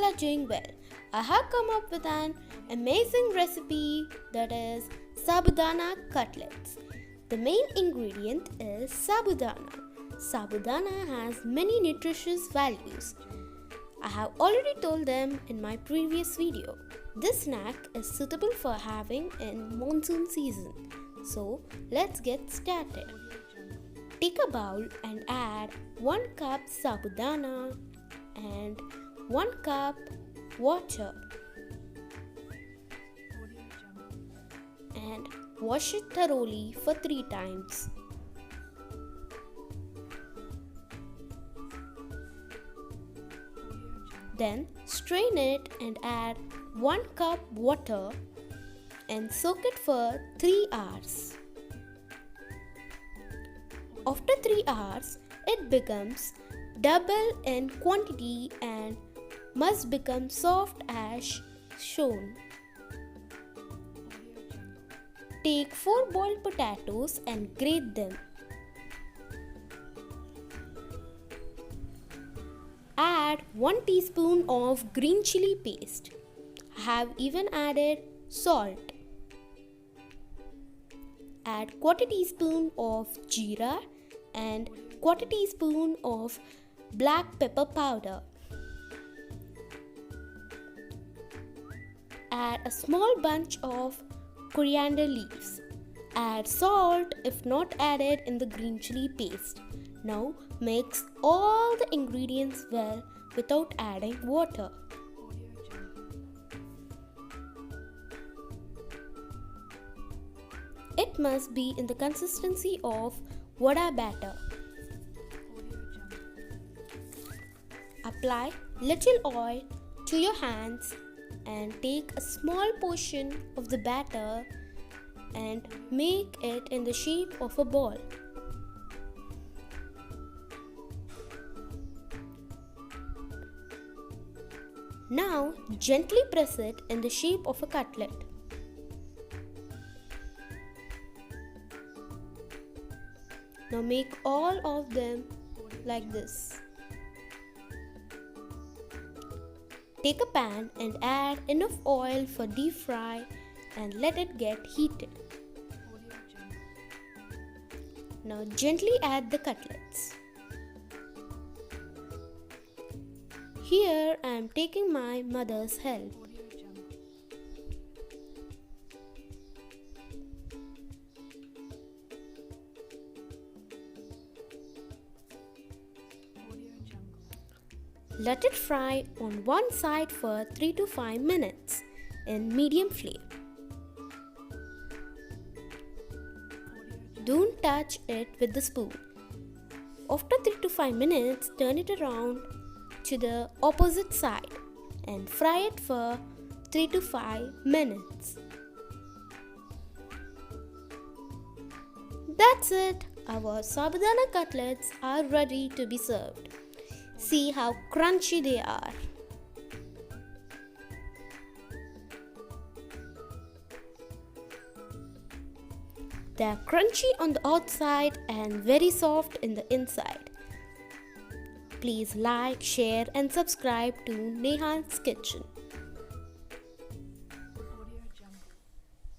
all are doing well. I have come up with an amazing recipe, that is Sabudana cutlets. The main ingredient is Sabudana. Sabudana has many nutritious values. I have already told them in my previous video. This snack is suitable for having in monsoon season. So let's get started. Take a bowl and add 1 cup Sabudana and 1 cup water and wash it thoroughly for 3 times. Then strain it and add 1 cup water and soak it for 3 hours. After 3 hours, it becomes double in quantity and must become soft as shown. Take 4 boiled potatoes and grate them. Add 1 teaspoon of green chili paste. I have even added salt. Add 1/4 teaspoon of jeera and 1/4 teaspoon of black pepper powder. Add a small bunch of coriander leaves. Add salt if not added in the green chili paste. Now mix all the ingredients well without adding water. It must be in the consistency of vada batter. Apply little oil to your hands and take a small portion of the batter and make it in the shape of a ball. Now gently press it in the shape of a cutlet. Now make all of them like this. Take a pan and add enough oil for deep fry and let it get heated. Now gently add the cutlets. Here I am taking my mother's help. Let it fry on one side for 3 to 5 minutes in medium flame. Don't touch it with the spoon. After 3 to 5 minutes, turn it around to the opposite side and fry it for 3 to 5 minutes. That's it. Our Sabudana cutlets are ready to be served. See how crunchy they are. They are crunchy on the outside and very soft in the inside. Please like, share and subscribe to Nehal's Kitchen.